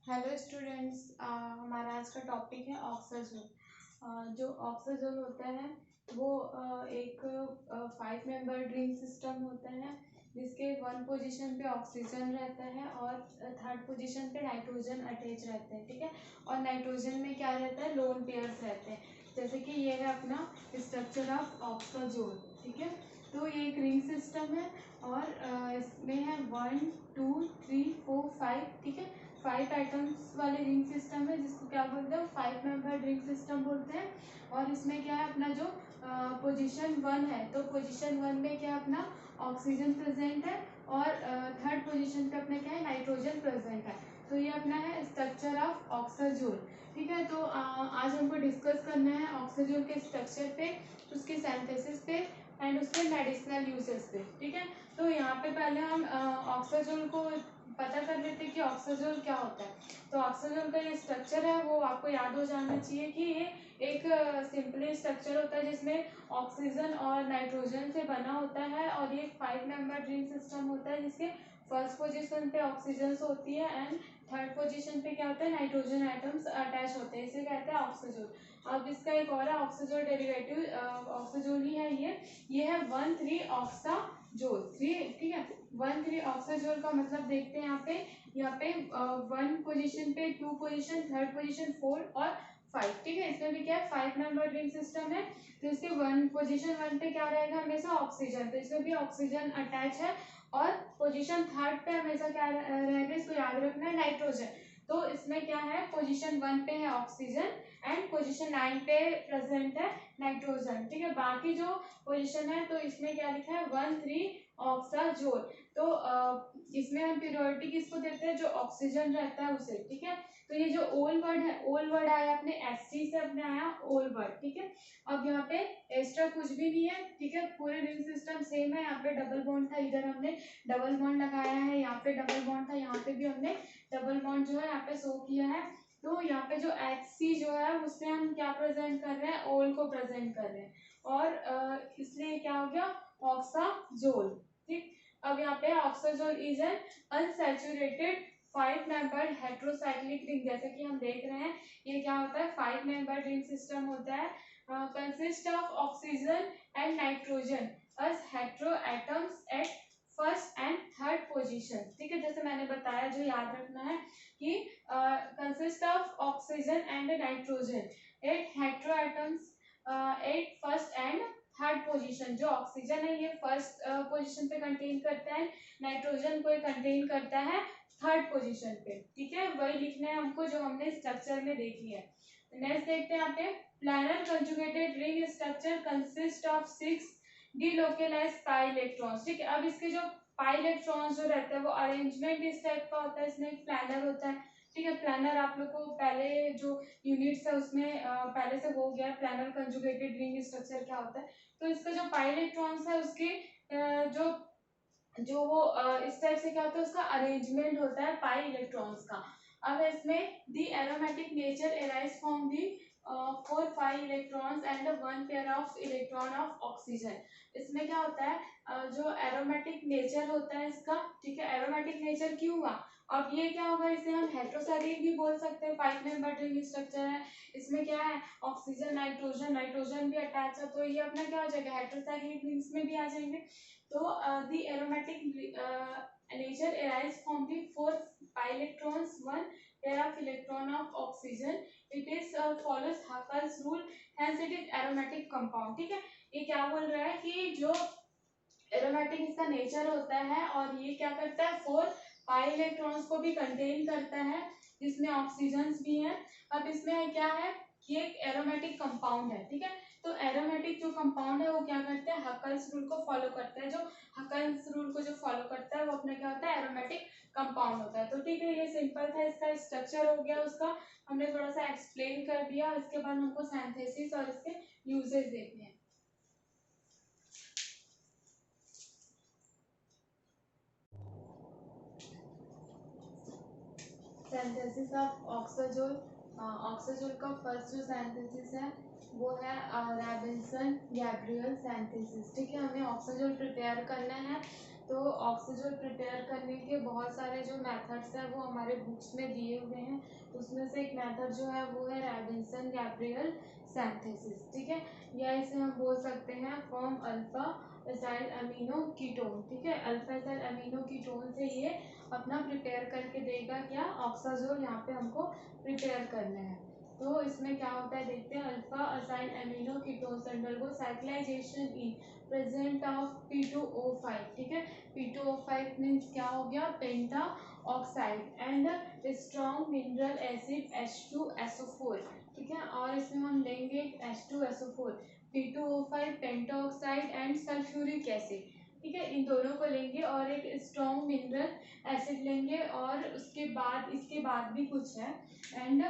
Hello students, हमारा आज का टॉपिक है ऑक्साजोल। जो ऑक्साजोल होता है वो एक 5 मेंबर ड्रिंक सिस्टम होता है जिसके वन पोजीशन पे ऑक्सीजन रहता है और थर्ड पोजीशन पे नाइट्रोजन अटैच रहते हैं। ठीक है, और नाइट्रोजन में क्या रहता है, लोन पेयर्स रहते हैं। जैसे कि ये है अपना स्ट्रक्चर ऑफ ऑक्साजोल। ठीक है, तो ये एक रिंग सिस्टम है और इसमें है 1 2 3 4 5। ठीक है, 5 आइटम्स वाले रिंग सिस्टम है जिसको क्या बोलते हैं, 5 मेंबर रिंग सिस्टम बोलते हैं। और इसमें क्या है, अपना जो पोजीशन 1 है, तो पोजीशन 1 में क्या है, अपना ऑक्सीजन प्रेजेंट है और थर्ड पोजीशन पे अपना क्या है, नाइट्रोजन प्रेजेंट है। तो ये अपना है स्ट्रक्चर ऑफ ऑक्साजोल। ठीक है, तो आज हमको डिस्कस करना है ऑक्साजोल के स्ट्रक्चर पे, उसके सिंथेसिस पे एंड उसके मेडिसिनल यूजेस पे। ठीक है, तो यहाँ पे पहले हम ऑक्साजोल को पता कर लेते हैं कि ऑक्साजोल क्या होता है। तो ऑक्साजोल का ये स्ट्रक्चर है वो आपको याद हो जाना चाहिए कि ये एक सिंपली स्ट्रक्चर होता है जिसमें ऑक्सीजन और नाइट्रोजन से बना होता है और ये 5 मेंबर रिंग सिस्टम होता है जिसके फर्स्ट पोजीशन पे ऑक्सीजन होती है एंड थर्ड पोजीशन पे क्या होता है, नाइट्रोजन एटम्स अटैच होते हैं। इसे कहते हैं ऑक्साजोल। अब इसका एक और है ऑक्साजोल डेरिवेटिव, ऑक्साजोल ही है ये है 1,3-ऑक्साजोल 3। ठीक है, 1,3-ऑक्साजोल का मतलब देखते हैं यहाँ पे 1 पोजीशन पे 2 पोजीशन, थर्ड पोजीशन 4 और 5। ठीक है, इसमें भी क्या है, 5 मेंबर रिंग सिस्टम है। तो इसके पोजीशन 1 पे क्या रहेगा, हमेशा ऑक्सीजन, तो इसमें भी ऑक्सीजन अटैच है। और पोजीशन थर्ड पे हमेशा क्या रहेगा, इसको याद रखना है, नाइट्रोजन। तो इसमें क्या है, पोजीशन 1 पे है ऑक्सीजन एंड पोजीशन 9 पे प्रेजेंट है नाइट्रोजन। ठीक है, बाकी जो पोजीशन है तो इसमें क्या लिखा है, 1,3-ऑक्साजोल। तो इसमें हम प्योरिटी किसको देते हैं, जो ऑक्सीजन रहता है उसे। ठीक है, तो ये जो ओल वर्ड है, ओल वर्ड आया अपने एससी से अपने आया ओल वर्ड। ठीक है, अब यहाँ पे एक्स्ट्रा कुछ भी नहीं है। ठीक है, पूरे रिंग सिस्टम सेम है। यहाँ पे डबल बॉन्ड था, इधर हमने डबल बॉन्ड लगाया है, यहाँ पे डबल बॉन्ड था, यहाँ पे भी हमने डबल बॉन्ड जो है यहाँ पे शो किया है। तो यहाँ पे जो एचसी जो है उससे हम क्या प्रेजेंट कर रहे हैं, ओल को प्रेजेंट कर रहे हैं और इसलिए क्या हो गया, ऑक्साजोल। ठीक, अब यहाँ पे oxazole is an unsaturated 5 member heterocyclic ring. जैसे कि हम देख रहे हैं ये क्या होता है, 5 मेंबर रिंग सिस्टम होता है, consist of oxygen and nitrogen as hetero atoms at first and third position. ठीक है, जैसे मैंने बताया, जो याद रखना है कि consist of oxygen and nitrogen eight hetero atoms at first and third position. जो ऑक्सीजन है ये फर्स्ट पोजीशन पे कंटेन करता है, नाइट्रोजन को कंटेन करता है थर्ड पोजीशन पे। ठीक है, वही लिखना है हमको जो हमने स्ट्रक्चर में देख लिया है। नेक्स्ट देखते हैं यहाँ पे, planar conjugated ring structure consist of 6 delocalised pi electrons. ठीक है, अब इसके जो पाई इलेक्ट्रॉन्स जो रहते हैं वो अरेंजमेंट इस टाइप का होता है। इसमें एक प्लानर होता है। ठीक है, प्लानर आप लोग को पहले जो यूनिट्स है उसमें पहले से हो गया, प्लानर कंजुगेटेड रिंग स्ट्रक्चर क्या होता है। तो इसका जो पाई इलेक्ट्रॉन्स है उसके जो जो वो इस टाइप से क्या होता है, उसका अरेंजमेंट होता है पाई इलेक्ट्रॉन्स का। अब इसमें the aromatic nature arise from the 4 pi electrons and 1 pair of electron of oxygen. इसमें क्या होता है, जो एरोमेटिक नेचर होता है इसका। ठीक है, एरोमेटिक नेचर क्यों हुआ, अब ये क्या होगा, इसे हम हेट्रोसाइक्लिक भी बोल सकते हैं। 5 मेंबर रिंग स्ट्रक्चर है, इसमें क्या है, ऑक्सीजन नाइट्रोजन, नाइट्रोजन भी अटैच है, तो ये अपना क्या हो जाएगा, हेट्रोसाइक्लिक रिंग्स में भी आ जाएंगे। तो the aromatic nature arise from the 4 pi electrons, 1 pair of electron of oxygen. It is follows Huckel's rule, hence it is aromatic compound. ठीक है, ये क्या बोल रहा है कि जो एरोमेटिक इसका नेचर होता है और ये क्या करता है, 4 पाई इलेक्ट्रॉन्स को भी कंटेन करता है जिसमें ऑक्सीजन भी है। अब इसमें क्या है, ये एक एरोमेटिक कंपाउंड है। ठीक है, तो एरोमेटिक जो कंपाउंड है वो क्या करते हैं, हकल्स रूल को फॉलो करता है। जो हकल्स रूल को जो फॉलो करता है वो अपना क्या होता है, एरोमेटिक कंपाउंड होता है। तो ठीक है, ये सिंपल था, इसका स्ट्रक्चर हो गया, उसका हमने थोड़ा सा एक्सप्लेन कर दिया। इसके बाद हमको सिंथेसिस और इसके यूजेस देखने हैं। Synthesis of ऑक्साजोल। ऑक्साजोल का फर्स्ट जो सिंथेसिस है वो है रॉबिन्सन गैब्रियल सिंथेसिस। ठीक है, हमें ऑक्साजोल प्रिपेयर करना है तो ऑक्सीजन प्रिपेयर करने के बहुत सारे जो मेथड्स हैं वो हमारे बुक्स में दिए हुए हैं। उसमें से एक मेथड जो है वो है रॉबिन्सन गैब्रियल सिंथेसिस, ठीक है, या इसे हम बोल सकते हैं form alpha acyl amino ketone, ठीक है। अल्फा एसाइल अमीनो कीटोन से ये अपना प्रिपेयर करके देगा क्या, ऑक्साजोल यहाँ पे हमको प्रिपेयर करना है। तो इसमें क्या होता है देखते हैं, alpha acyl amino ketones undergo cyclisation in present of P2O5, ठीक है। P2O5 मीन्स क्या हो गया, पेंटा oxide and strong mineral acid H2SO4, ठीक है। और इसमें हम लेंगे H2SO4, P2O5 penta oxide and sulphuric acid, ठीक है, इन दोनों को लेंगे और एक स्ट्रॉन्ग मिनरल एसिड लेंगे और उसके बाद इसके बाद भी कुछ है एंड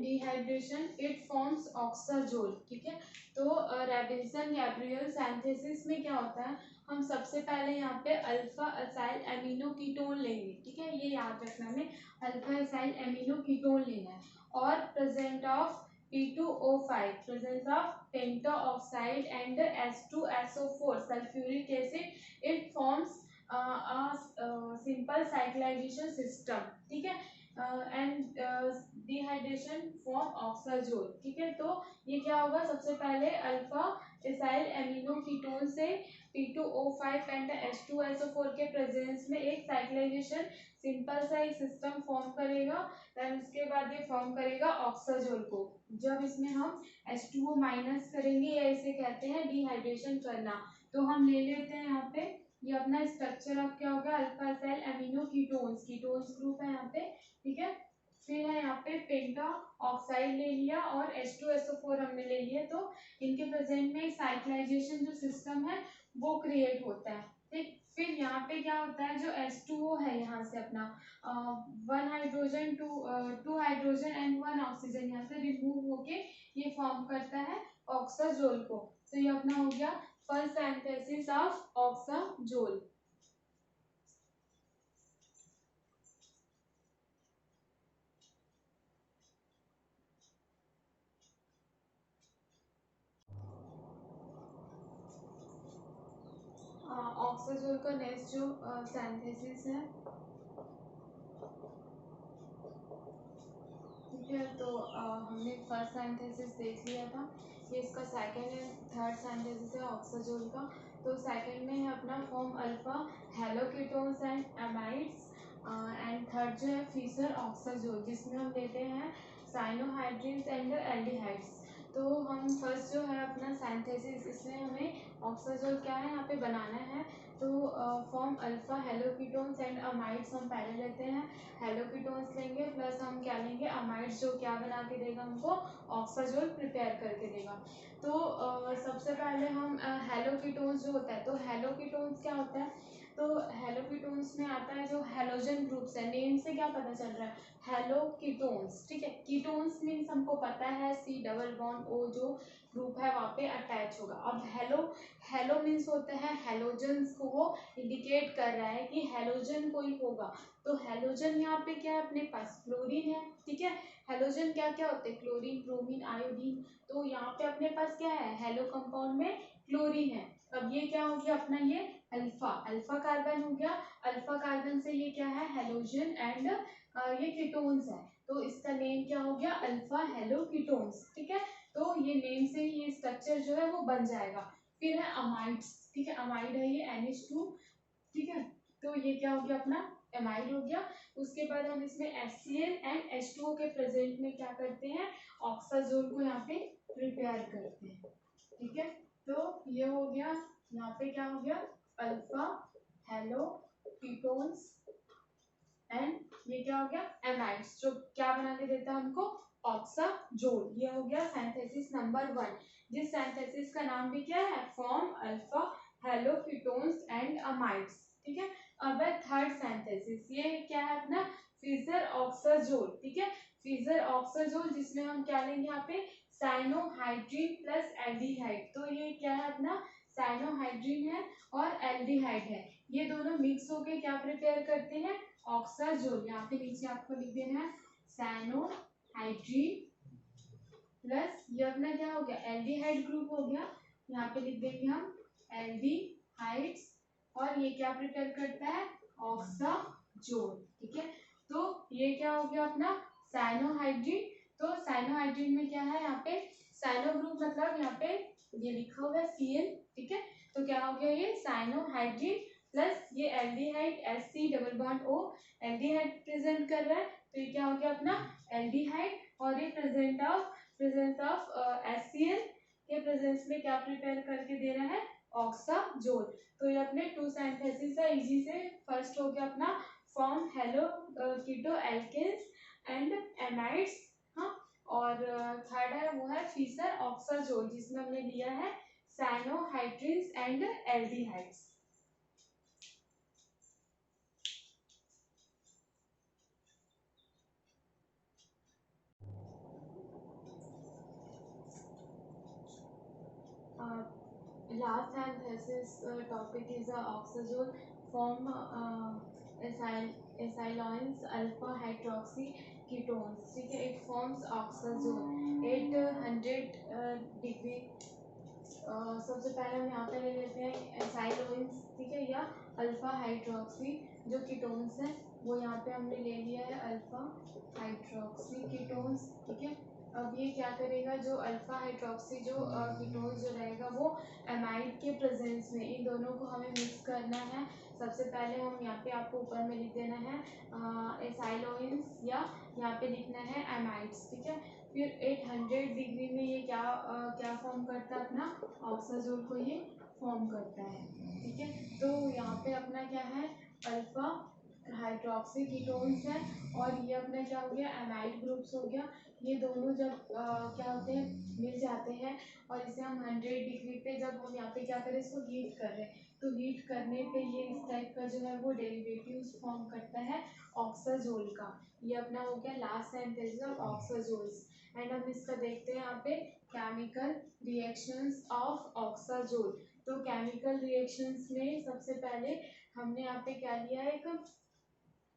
डिहाइड्रेशन इट फॉर्म्स ऑक्साजोल, ठीक है। तो रॉबिन्सन गैब्रियल सिंथेसिस में क्या होता है, हम सबसे पहले यहाँ पे अल्फा असाइल एमिनो कीटोन लेंगे, ठीक है, ये याद रखना हमें, अल्फा असाइल एमिनो कीटोन लेना है और present of P2O5, presence of pentaoxide and H2SO4 sulfuric acid, it forms a simple cyclization system, ठीक है, एंड डिहाइड्रेशन फॉर्म ऑक्साजोल, ठीक है। तो ये क्या होगा, सबसे पहले अल्फा एसाइल एमिनो कीटोन से P2O5 एंड H2SO4 के प्रेजेंस में एक साइक्लाइजेशन सिंपल सा एक सिस्टम फॉर्म करेगा, देन उसके बाद ये फॉर्म करेगा ऑक्साजोल को। जब इसमें हम H2O माइनस करेंगे या इसे कहते हैं डिहाइड्रेशन करना, तो हम ले लेते हैं यहाँ पे ये अपना स्ट्रक्चर अब क्या होगा, alpha acyl amino ketones group है यहाँ पे, ठीक है। फिर है यहाँ पे पेंटा ऑक्साइड ले लिया और H2SO4 हमने ले लिया, तो इनके प्रेजेंट में साइक्लाइजेशन जो सिस्टम है वो क्रिएट होता है, ठीक। फिर यहाँ पे क्या होता है, जो H2O है यहाँ से अपना 1 हाइड्रोजन 2 हाइड्रोजन एंड 1 ऑक्सीजन यहाँ से रिमूव होके ये फॉर्म करता है ऑक्साजोल को। तो ये अपना हो गया फर्स्ट सिंथेसिस ऑफ ऑक्साजोल। ऑक्साजोल का नेक्स्ट जो सिंथेसिस है, ठीक है, तो हमने फर्स्ट सिंथेसिस देख लिया था, ये इसका सेकंड एंड थर्ड सिंथेसिस है ऑक्साजोल का। तो सेकंड में है अपना form alpha haloketones and amides and third जो है फिशर ऑक्साजोल, जिसमें हम लेते हैं साइनोहाइड्रिन्स एंड एल्डिहाइड्स। तो हम फर्स्ट जो है अपना सिंथेसिस, इसमें हमें ऑक्साजोल क्या है यहाँ पे बनाना है, तो form alpha haloketones and amides हम पहले लेते हैं, हेलोकीटोन्स लेंगे प्लस हम क्या लेंगे अमाइड्स, जो क्या बना के देगा हमको, ऑक्साजोल प्रिपेयर करके देगा। तो सबसे पहले हम हेलोकीटोन्स जो होता है, तो हेलोकीटोन्स क्या होता है, तो हेलोकीटोन्स में आता है जो हेलोजन ग्रुप्स है, नेम से क्या पता चल रहा है, हेलोकीटोन्स, ठीक है। कीटोन्स मीन्स हमको पता है C डबल बॉन्ड O जो ग्रुप है वहाँ पे अटैच होगा। अब हेलो मीन्स होता है हेलोजन्स को वो इंडिकेट कर रहा है कि हेलोजन कोई होगा। तो हेलोजन यहाँ पे क्या है, अपने पास क्लोरीन है, ठीक है। हेलोजन क्या क्या होते हैं, क्लोरीन ब्रोमीन आयोडीन, तो यहाँ पे अपने पास क्या है, हेलो कंपाउंड में क्लोरीन है। अब ये क्या हो गया अपना, ये अल्फा कार्बन हो गया, अल्फा कार्बन से ये क्या है, हेलोजन एंड ये कीटोन्स है, तो इसका नेम क्या हो गया, अल्फा हेलो कीटोन्स, ठीक है। तो ये नेम से ही ये स्ट्रक्चर जो है वो बन जाएगा। फिर है अमाइड्स, ठीक है, अमाइड है ये NH2, ठीक है। तो ये क्या हो गया अपना, एमाइड हो गया। उसके बाद हम इसमें HCl एंड H2O के प्रेजेंट में क्या करते हैं, ऑक्साजोल को यहाँ पे प्रिपेयर करते हैं, ठीक है। तो ये हो गया, यहाँ पे क्या हो गया, अल्फा हेलो कीटोन्स एंड ये क्या हो गया, एमाइड्स, जो क्या बना के देता है हमको, ऑक्साजोल। ये हो गया सिंथेसिस नंबर 1, जिस सिंथेसिस का नाम भी क्या है, form alpha hello ketones and amides, ठीक है। अब है थर्ड सिंथेसिस, ये क्या है अपना, फिशर ऑक्साजोल, ठीक है। फिशर ऑक्साजोल, जिसमें हम क्या लेंगे यहाँ पे, साइनोहाइड्रिन प्लस एल्डिहाइड, तो ये क्या है अपना, साइनोहाइड्रिन है और एल्डिहाइड है, ये दोनों मिक्स होके क्या प्रिपेयर करते हैं, ऑक्साजोल। यहाँ पे नीचे आपको लिख देना है साइनोहाइड्रिन प्लस ये अपना क्या हो गया, एल्डिहाइड ग्रुप हो गया, यहाँ पे लिख देंगे हम एल्डिहाइड्स, और ये क्या प्रिपेयर करता है, ऑक्साजोल, ठीक है। तो ये क्या हो गया अपना साइनोहाइड्रिन। तो साइनोहाइड्रिन में क्या है, यहाँ पे साइनो ग्रुप मतलब यहाँ पे ये लिखा हुआ है Cl, ठीक है। तो क्या हो गया, ये साइनोहाइड्रिन प्लस ये aldehyde H double bond O, aldehyde present कर रहा है, तो ये क्या हो गया अपना एल्डिहाइड, और ये प्रेजेंस ऑफ HCl के प्रेजेंस में क्या प्रिपेयर करके दे रहा है, ऑक्साजोल। तो ये अपने टू सिंथेसिस है इजी से। फर्स्ट हो गया अपना form halo keto alkenes and amides, हाँ। और थर्ड है वो है फीसर ऑक्साजोल, जिसमें हमने लिया है cyanohydrins and aldehydes. Last synthesis topic is oxazole form ethyloins alpha hydroxy ketones, ठीक है। It forms oxazole 800 degree. सबसे पहले हम यहाँ पे ले लेते हैं एसाइलोइंस, ठीक है, या अल्फा हाइड्रोक्सी जो कीटोन्स है, वो यहाँ पे हमने ले लिया है अल्फा हाइड्रोक्सी कीटोन्स, ठीक है। अब ये क्या करेगा, जो अल्फा हाइड्रोक्सी जो कीटोन्स जो रहेगा वो एमाइड के प्रेजेंस में इन दोनों को हमें मिक्स करना है। सबसे पहले हम यहाँ पे आपको ऊपर में लिख देना है एसाइलोइंस, या यहाँ पे लिखना है एमाइड्स, ठीक है। फिर 800 डिग्री में ये क्या फॉर्म करता है, अपना ऑक्साजोल को ये फॉर्म करता है, ठीक है। तो यहाँ पे अपना क्या है, अल्फा हाइड्रोक्सी कीटोन्स है, और ये अपना क्या हो गया, एमाइड ग्रुप्स हो गया। ये दोनों जब क्या होते हैं, मिल जाते हैं, और इसे हम 100 डिग्री पे जब हम यहाँ पे क्या करें, इसको हीट कर रहे हैं, तो हीट करने पे ये इस टाइप का जो है वो डेरिवेटिव्स फॉर्म करता है ऑक्साजोल का। ये अपना हो गया लास्ट सिंथेसिस ऑफ ऑक्साजोल्स। एंड हम इसका देखते हैं यहाँ पे केमिकल रिएक्शंस ऑफ ऑक्साजोल। तो केमिकल रिएक्शंस में सबसे पहले हमने यहाँ पे क्या लिया है, एक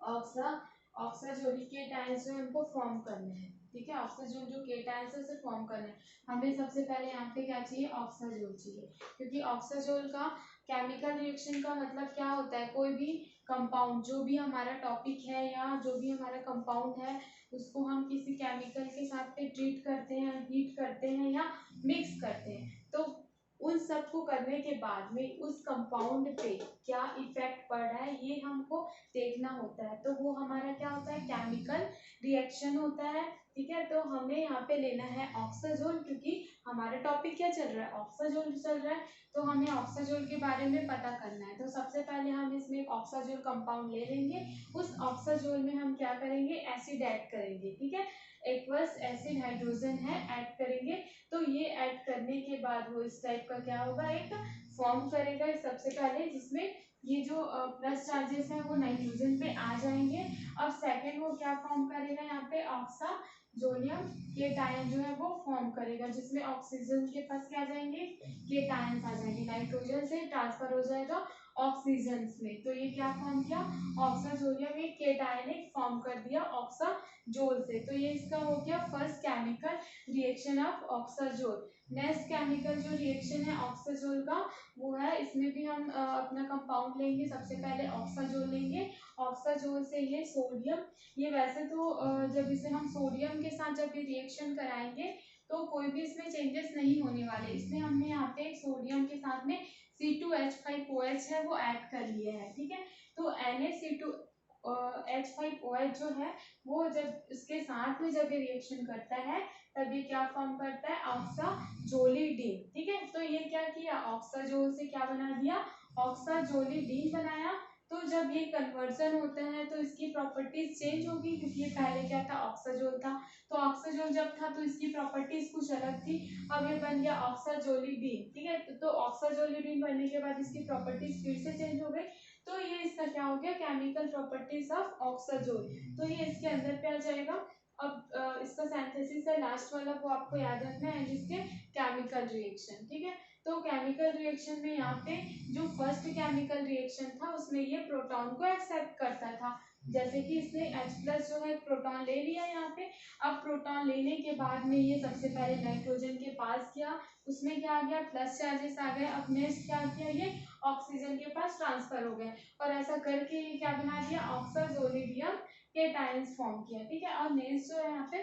ऑक्साजोल केटायंस जो हमको फॉर्म करने हैं, ठीक है। ऑक्साजोल जो केटायंस है उसे फॉर्म करना है, हमें सबसे पहले यहाँ पे क्या चाहिए, ऑक्साजोल चाहिए, क्योंकि ऑक्साजोल का केमिकल रिएक्शन का मतलब क्या होता है, कोई भी कंपाउंड जो भी हमारा टॉपिक है या जो भी हमारा कंपाउंड है उसको हम किसी केमिकल के साथ पे ट्रीट करते हैं, हीट करते हैं या मिक्स करते हैं, तो उन सब को करने के बाद में उस कंपाउंड पे क्या इफेक्ट पड़ रहा है ये हमको देखना होता है। तो वो हमारा क्या होता है, केमिकल रिएक्शन होता है, ठीक है। तो हमें यहाँ पे लेना है ऑक्साजोल, क्योंकि हमारा टॉपिक क्या चल रहा है, ऑक्साजोल चल रहा है, तो हमें ऑक्साजोल के बारे में पता करना है। तो सबसे पहले हम इसमें एक ऑक्साजोल कंपाउंड ले लेंगे, उस ऑक्साजोल में हम क्या करेंगे, एसिड ऐड करेंगे, ठीक है। एक्वस एसिड हाइड्रोजन है, ऐड करेंगे। तो ये ऐड करने के बाद वो इस टाइप का क्या होगा, एक फॉर्म करेगा सबसे पहले, जिसमें ये जो प्लस चार्जेस हैं वो नाइट्रोजन पे आ जाएंगे। अब सेकंड वो क्या फॉर्म करेगा, यहाँ पे ऑक्साजोनियम केटायन जो है वो फॉर्म करेगा, जिसमें ऑक्सीजन के पास क्या जाएंगे, केटायंस आ जाएंगे, नाइट्रोजन से ट्रांसफर हो जाएगा ऑक्सीजन में। तो ये क्या फॉर्म किया, ऑक्साजोनियम एक केटायन एक फॉर्म कर दिया ऑक्साजोल से। तो ये इसका हो गया first chemical reaction of oxazole. Next chemical जो रिएक्शन है ऑक्साजोल का वो है, इसमें भी हम अपना कंपाउंड लेंगे, सबसे पहले ऑक्साजोल लेंगे। ऑक्साजोल से ये सोडियम, ये वैसे तो जब इसे हम सोडियम के साथ जब ये रिएक्शन कराएंगे तो कोई भी इसमें चेंजेस नहीं होने वाले, इसमें हमने यहाँ पे सोडियम के साथ में C2H5OH है वो ऐड कर लिया है, ठीक है। तो NaC2H5OH जो है वो जब इसके साथ में जब ये रिएक्शन करता है तब ये क्या फॉर्म करता है, ऑक्साजोलिडीन, ठीक है। तो ये क्या किया, ऑक्साजोल से क्या बना दिया, ऑक्साजोलिडीन बनाया। तो जब ये कन्वर्जन होता है तो इसकी प्रॉपर्टीज चेंज होगी, क्योंकि ये पहले क्या था, ऑक्साजोल था, तो ऑक्साजोल जब था तो इसकी प्रॉपर्टीज कुछ अलग थी, अब ये बन गया ऑक्साजोलिडीन, ठीक है। तो ऑक्साजोलिडीन बनने के बाद इसकी प्रॉपर्टीज फिर से चेंज हो गई, तो ये इसका क्या हो गया, केमिकल प्रॉपर्टीज ऑफ ऑक्साजोल। तो ये इसके अंदर पे आ जाएगा। अब इसका सिंथेसिस है लास्ट वाला, वो आपको याद रखना है, जिसके केमिकल रिएक्शन, ठीक है। तो केमिकल रिएक्शन में यहाँ पे जो फर्स्ट केमिकल रिएक्शन था उसमें ये प्रोटॉन को एक्सेप्ट करता था, जैसे कि इसने H+ जो है प्रोटॉन ले लिया यहाँ पे। अब प्रोटॉन लेने के बाद में ये सबसे पहले नाइट्रोजन के पास किया, उसमें क्या आ गया, प्लस चार्जेस आ गए। अब नेक्स्ट क्या किया, ये ऑक्सीजन के पास ट्रांसफर हो गए और ऐसा करके ये क्या बना दिया, ऑक्साजोलिडियम केटायंस फॉर्म किया। ठीक है, अब नेक्स्ट जो है यहाँ पे,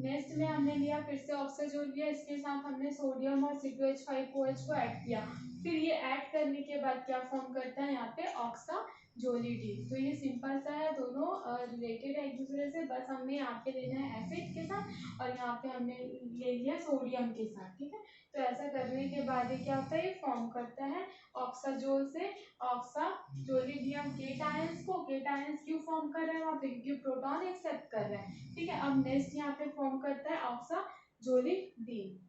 नेक्स्ट में हमने लिया फिर से ऑक्साजोल लिया, इसके साथ हमने सोडियम और C2H5OH को ऐड किया। फिर ये ऐड करने के बाद क्या फॉर्म करता है यहाँ पे, ऑक्साजोलिडीन। तो ये सिंपल सा है, दोनों रिलेटेड है एक दूसरे से, बस हमने यहाँ पे लेना है एसिड के साथ और यहाँ पे हमने ले लिया सोडियम के साथ। ठीक है, तो ऐसा करने के बाद ये क्या होता है, ये फॉर्म करता है ऑक्साजोल से ऑक्साजोलिडियम केटायंस को। केटायंस क्यों फॉर्म कर रहे हैं वहाँ पे, क्योंकि प्रोटॉन एक्सेप्ट कर रहे हैं। ठीक है, अब नेक्स्ट यहाँ पे फॉर्म करता है ऑक्साजोलिडीन।